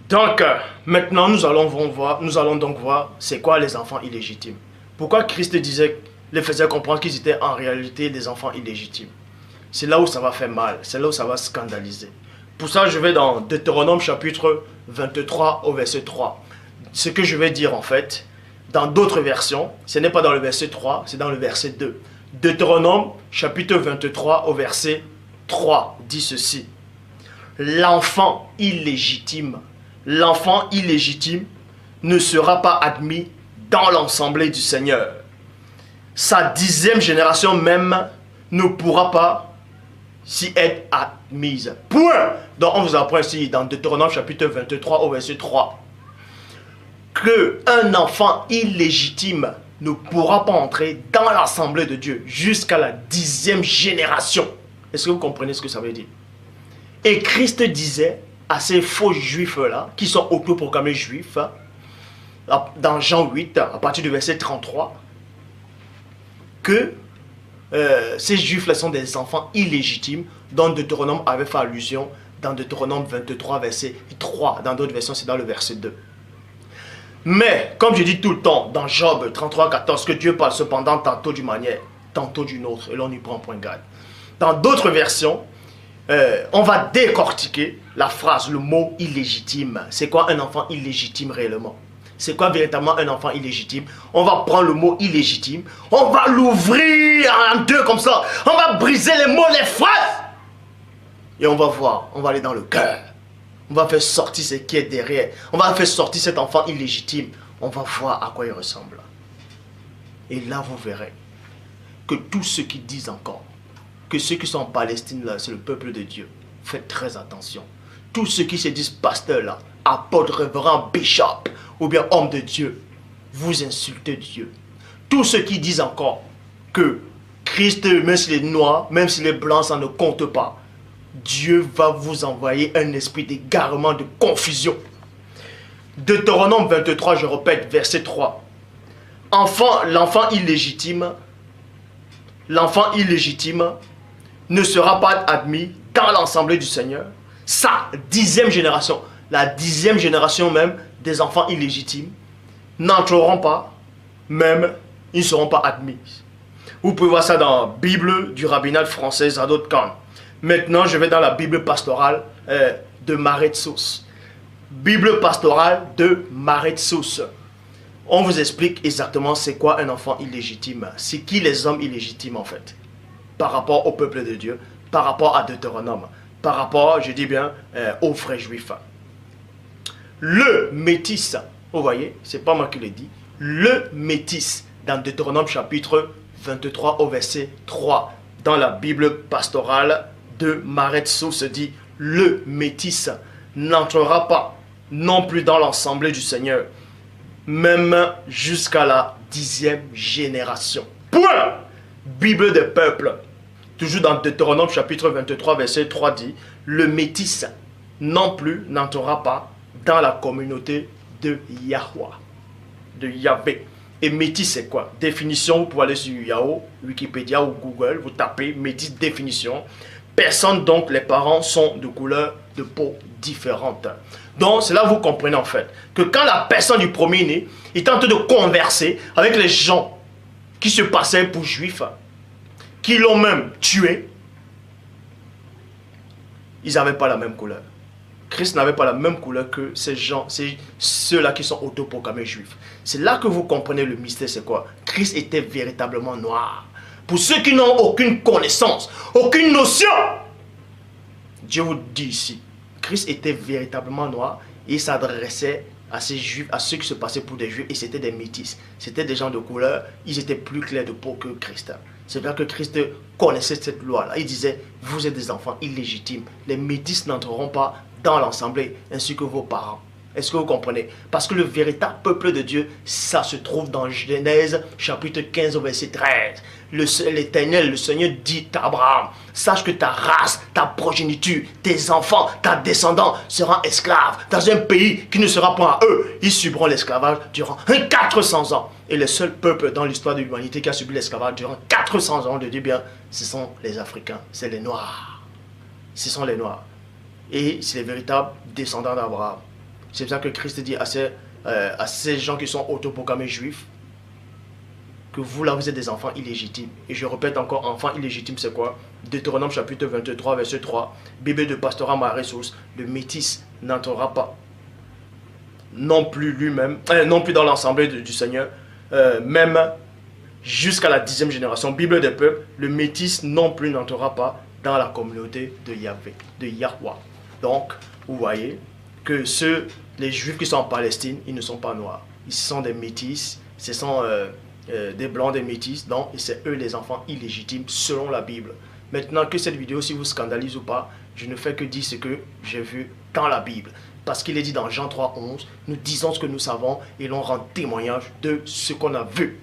Donc, maintenant, nous allons donc voir c'est quoi les enfants illégitimes. Pourquoi Christ les faisait comprendre qu'ils étaient en réalité des enfants illégitimes. C'est là où ça va faire mal, c'est là où ça va scandaliser. Pour ça, je vais dans Deutéronome chapitre 23 au verset 3. Ce que je vais dire en fait, dans d'autres versions, ce n'est pas dans le verset 3, c'est dans le verset 2. Deutéronome chapitre 23 au verset 3 dit ceci. L'enfant illégitime ne sera pas admis dans l'assemblée du Seigneur. Sa 10e génération même ne pourra pas s'y être admise. Point. Donc on vous apprend ici dans Deutéronome chapitre 23 au verset 3 qu'un enfant illégitime ne pourra pas entrer dans l'assemblée de Dieu jusqu'à la 10e génération. Est-ce que vous comprenez ce que ça veut dire? Et Christ disait à ces faux juifs-là, qui sont autoproclamés juifs, dans Jean 8, à partir du verset 33, que ces juifs-là sont des enfants illégitimes, dont Deutéronome avait fait allusion dans Deutéronome 23, verset 3. Dans d'autres versions, c'est dans le verset 2. Mais, comme je dis tout le temps, dans Job 33, 14, que Dieu parle cependant tantôt d'une manière, tantôt d'une autre, et l'on y prend point garde. Dans d'autres versions, on va décortiquer la phrase, le mot illégitime. C'est quoi un enfant illégitime réellement? C'est quoi véritablement un enfant illégitime? On va prendre le mot illégitime, on va l'ouvrir en deux comme ça, on va briser les mots, les phrases. Et on va voir, on va aller dans le cœur. On va faire sortir ce qui est derrière. On va faire sortir cet enfant illégitime. On va voir à quoi il ressemble. Et là, vous verrez que tous ceux qui disent encore que ceux qui sont en Palestine, là, c'est le peuple de Dieu. Faites très attention. Tous ceux qui se disent pasteurs, là, apôtres, révérends, bishop, ou bien hommes de Dieu, vous insultez Dieu. Tous ceux qui disent encore que Christ, même s'il est noir, même s'il est blanc, ça ne compte pas. Dieu va vous envoyer un esprit d'égarement, de confusion. Deutéronome 23, je répète, verset 3. L'enfant illégitime ne sera pas admis dans l'assemblée du Seigneur. Sa 10e génération, la 10e génération même des enfants illégitimes, n'entreront pas, même ils ne seront pas admis. Vous pouvez voir ça dans la Bible du rabbinat français Zadot Khan. Maintenant, je vais dans la Bible pastorale de Maretsos. Bible pastorale de Maretsos. On vous explique exactement c'est quoi un enfant illégitime. C'est qui les hommes illégitimes en fait. Par rapport au peuple de Dieu, par rapport à Deutéronome, par rapport, je dis bien, aux vrais juifs. Le métis, vous voyez, c'est pas moi qui le dis. Le métis, dans Deutéronome chapitre 23 au verset 3, dans la Bible pastorale de Maretso se dit, le métis n'entrera pas non plus dans l'assemblée du Seigneur, même jusqu'à la 10e génération. Point. Bible des peuples, toujours dans Deutéronome chapitre 23 verset 3 dit, le métis non plus n'entrera pas dans la communauté de Yahweh, de Yahvé. Et métis c'est quoi? Définition, vous pouvez aller sur Yahoo, Wikipédia ou Google, vous tapez métis définition. Personne donc, les parents sont de couleur de peau différente. Donc c'est là que vous comprenez en fait que quand la personne du premier-né est en train de converser avec les gens qui se passaient pour juifs, qui l'ont même tué, ils n'avaient pas la même couleur. Christ n'avait pas la même couleur que ces gens, ceux-là qui sont autoproclamés juifs. C'est là que vous comprenez le mystère, c'est quoi? Christ était véritablement noir. Pour ceux qui n'ont aucune connaissance, aucune notion, Dieu vous dit ici, Christ était véritablement noir et il s'adressait à ces juifs, à ceux qui se passaient pour des juifs, et c'était des métis. C'était des gens de couleur, ils étaient plus clairs de peau que Christ. C'est vrai que Christ connaissait cette loi-là. Il disait, vous êtes des enfants illégitimes. Les métis n'entreront pas dans l'assemblée, ainsi que vos parents. Est-ce que vous comprenez? Parce que le véritable peuple de Dieu, ça se trouve dans Genèse chapitre 15 au verset 13. L'Éternel, le Seigneur dit à Abraham, sache que ta race, ta progéniture, tes enfants, ta descendant seront esclaves dans un pays qui ne sera pas à eux. Ils subiront l'esclavage durant 400 ans. Et le seul peuple dans l'histoire de l'humanité qui a subi l'esclavage durant 400 ans, je dis bien, ce sont les Africains, c'est les Noirs. Ce sont les Noirs. Et c'est les véritables descendants d'Abraham. C'est pour ça que Christ dit à ces gens qui sont autoproclamés juifs que vous là vous êtes des enfants illégitimes. Et je répète encore, enfants illégitimes c'est quoi? Deutéronome chapitre 23 verset 3, Bible de Pastorat ma ressource, le métis n'entrera pas non plus lui-même, non plus dans l'assemblée du Seigneur, même jusqu'à la 10e génération. Bible des peuples, le métis non plus n'entrera pas dans la communauté de Yahvé, de Yahweh. Donc, vous voyez que les Juifs qui sont en Palestine, ils ne sont pas noirs. Ils sont des métis, ce sont des blancs, des métis, donc c'est eux les enfants illégitimes selon la Bible. Maintenant que cette vidéo, si vous scandalise ou pas, je ne fais que dire ce que j'ai vu dans la Bible. Parce qu'il est dit dans Jean 3, 11, nous disons ce que nous savons et l'on rend témoignage de ce qu'on a vu.